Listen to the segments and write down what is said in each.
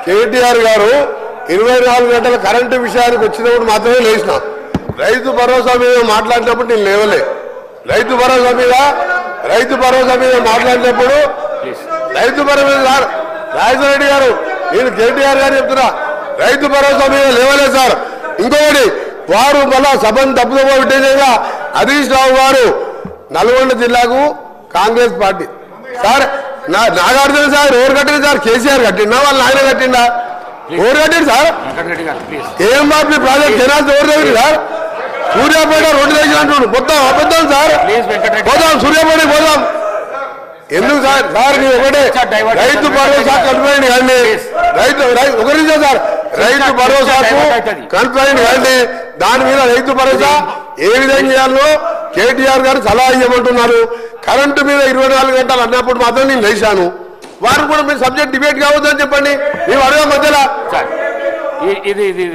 కేటీఆర్ గారు 24 గంటల కరెంటు విషయానికి వచ్చినప్పుడు మాత్రమే లేచిన. రైతు భరోసా మీద మాట్లాడినప్పుడు నేను లేవలే. రైతు భరోసా మీద మాట్లాడినప్పుడు రైతు భరోసా రాజశేఖర రెడ్డి గారు, నేను కేటీఆర్ గారు చెప్తున్నా, రైతు భరోసా మీద లేవలే సార్. ఇంకొకటి, వారు మళ్ళా సభను తప్పుదోవ విధంగా హరీష్ రావు గారు నల్గొండ జిల్లాకు Congress party sir, Nagarjuna sir ఎవరు కట్టింది సార్? కేసీఆర్ కట్టిండా వాళ్ళ ఆయన కట్టిండా? ఎవరు కట్టింది సార్? కేఎంఆర్పీ ప్రాజెక్ట్ కెనాల్స్ ఎవరు దగ్గర సార్? సూర్యాపేట రోడ్డు దగ్గర అంటున్నాడు. మొత్తం అబద్ధం సార్. పోదాం సూర్యాపేటకి పోదాం. ఎందుకు సార్? సార్ నీ ఒకటే రైతు భరోసా కన్ఫైన్ కానీ ఒకరించే సార్, రైతు భరోసాకు కన్ఫైన్ కానీ దాని మీద రైతు భరోసా ఏ విధంగా చేయాలో కేటీఆర్ గారు సలహా ఇవ్వమంటున్నారు. కరెంటు మీద 24 గంటలు అన్నప్పుడు మాత్రం నేను లేచాను. వారు కూడా మీరు సబ్జెక్ట్ డిబేట్ కావద్దని చెప్పండి. మేము అడగ మధ్యలో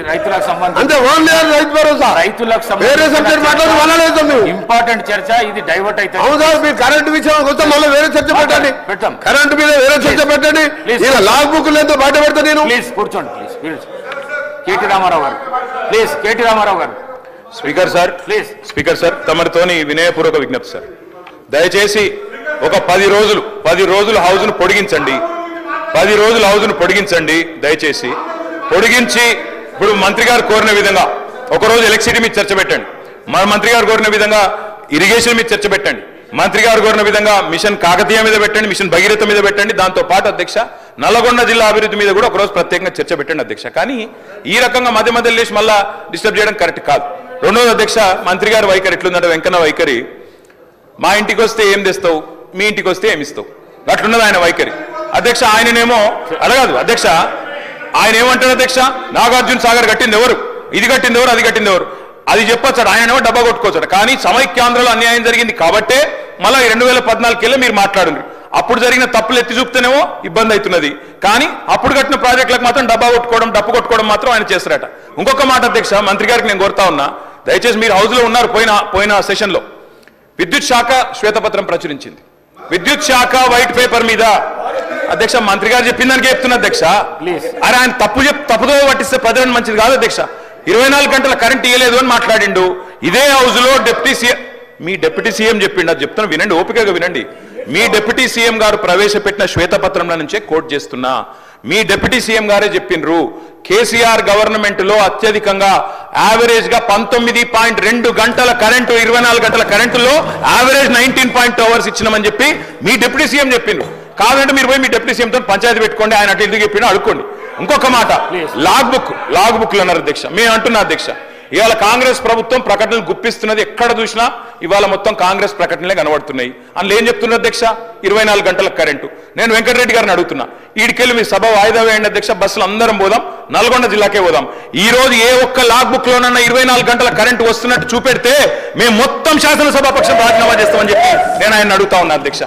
రైతులకు సంబంధించి అంటే ఓన్లీ రైతు భరోసా, రైతులకు వేరే సబ్జెక్ట్ మాట్లాడలేదు మేము. ఇంపార్టెంట్ చర్చ ఇది డైవర్ట్ అయితే. అవును సార్, మీరు కరెంటు విషయం వస్తే మళ్ళీ వేరే చర్చ పెట్టండి. కరెంటు మీద వేరే చర్చ పెట్టండి. ఇలా లాగ్ బుక్ లేదో బయట పెడతా నేను. ప్లీజ్ కూర్చోండి. ప్లీజ్ కేటీ రామారావు గారు, ప్లీజ్ కేటీ రామారావు గారు. Speaker sir, please speaker sir, తమరితోని వినయపూర్వక విజ్ఞప్తి సార్. దయచేసి ఒక 10 రోజులు హౌస్ను పొడిగించండి. 10 రోజులు హౌస్ను పొడిగించండి దయచేసి. పొడిగించి ఇప్పుడు మంత్రి గారు కోరిన విధంగా ఒకరోజు ఎలక్ట్రిసిటీ మీద చర్చ పెట్టండి. మన మంత్రి గారు కోరిన విధంగా ఇరిగేషన్ మీద చర్చ పెట్టండి. మంత్రి గారు కోరిన విధంగా మిషన్ కాకతీయ మీద పెట్టండి, మిషన్ భగీరథ మీద పెట్టండి. దాంతో పాటు అధ్యక్ష నల్లగొండ జిల్లా అభివృద్ధి మీద కూడా ఒకరోజు ప్రత్యేకంగా చర్చ పెట్టండి అధ్యక్ష. కానీ ఈ రకంగా మధ్య మధ్యలో లేచి మళ్ళా డిస్టర్బ్ చేయడం కరెక్ట్ కాదు. రెండోది అధ్యక్ష, మంత్రి గారి వైఖరి ఎట్లుందంటే వెంకన్న వైఖరి, మా ఇంటికి వస్తే ఏం తెస్తావు, మీ ఇంటికి వస్తే ఏమిస్తావు, అట్లున్నది ఆయన వైఖరి అధ్యక్ష. ఆయననేమో అడగదు అధ్యక్ష, ఆయన ఏమంటారు అధ్యక్ష, నాగార్జున సాగర్ కట్టింది ఎవరు, ఇది కట్టింది ఎవరు, అది కట్టింది ఎవరు, అది చెప్పొచ్చాడు. ఆయనేమో డబ్బా కొట్టుకోవచ్చాడు. కానీ సమైక్యాంధ్రలో అన్యాయం జరిగింది కాబట్టే మళ్ళీ 2014 మీరు మాట్లాడుండ్రు. అప్పుడు జరిగిన తప్పులు ఎత్తి చూపుతేనేమో ఇబ్బంది అవుతున్నది. కానీ అప్పుడు కట్టిన ప్రాజెక్టులకు మాత్రం డబ్బా కొట్టుకోవడం, డప్పు కొట్టుకోవడం మాత్రం ఆయన చేస్తారట. ఇంకొక మాట అధ్యక్ష, మంత్రి గారికి నేను కోరుతా ఉన్నా, దయచేసి మీరు హౌస్లో ఉన్నారు. పోయిన సెషన్లో విద్యుత్ శాఖ శ్వేతపత్రం ప్రచురించింది. విద్యుత్ శాఖ వైట్ పేపర్ మీద అధ్యక్ష మంత్రి గారు చెప్పిందానికి చెప్తున్నా అధ్యక్ష. అరే ఆయన తప్పుదో పట్టిస్తే ప్రజలను మంచిది కాదు అధ్యక్ష. 24 గంటల కరెంట్ ఇవ్వలేదు అని మాట్లాడిండు. ఇదే హౌస్ లో మీ డిప్యూటీ సీఎం చెప్పిండు. అది చెప్తున్నా వినండి, ఓపికగా వినండి. మీ డిప్యూటీ సీఎం గారు ప్రవేశపెట్టిన శ్వేతపత్రంలో నుంచే కోట్ చేస్తున్నా. మీ డిప్యూటీ సీఎం గారే చెప్పిండ్రు, కేసీఆర్ గవర్నమెంట్ లో అత్యధికంగా యావరేజ్ గా 19.2 గంటల కరెంటు 24 గంటల కరెంటులో యావరేజ్ 19.2 అవర్స్ ఇచ్చినామని చెప్పి మీ డిప్యూటీ సీఎం చెప్పిండ్రు. కాదంటే మీరు పోయి మీ డిప్యూటీ సీఎంతో పంచాయతీ పెట్టుకోండి, ఆయన అటు ఎందుకు చెప్పినా అడుక్కోండి. ఇంకొక మాట, లాగ్ బుక్లు అన్నారు అధ్యక్ష. మేము అంటున్నా అధ్యక్ష, ఇవాళ కాంగ్రెస్ ప్రభుత్వం ప్రకటనలు గుప్పిస్తున్నది. ఎక్కడ చూసినా ఇవాళ మొత్తం కాంగ్రెస్ ప్రకటనలే కనబడుతున్నాయి. అందులో ఏం చెప్తున్నారు అధ్యక్ష, 24 గంటల కరెంటు. నేను వెంకటరెడ్డి గారిని అడుగుతున్నా, ఈడికెళ్ళి మీ సభ వాయిదా వేయండి అధ్యక్ష, బస్సులు అందరం పోదాం, నల్గొండ జిల్లాకే పోదాం. ఈ రోజు ఏ ఒక్క లాగ్ బుక్ లోనన్నా 24 గంటల కరెంటు వస్తున్నట్టు చూపెడితే మేము మొత్తం శాసనసభాపక్షం రాజీనామా చేస్తామని చెప్పి నేను ఆయన అడుగుతా ఉన్నా అధ్యక్ష.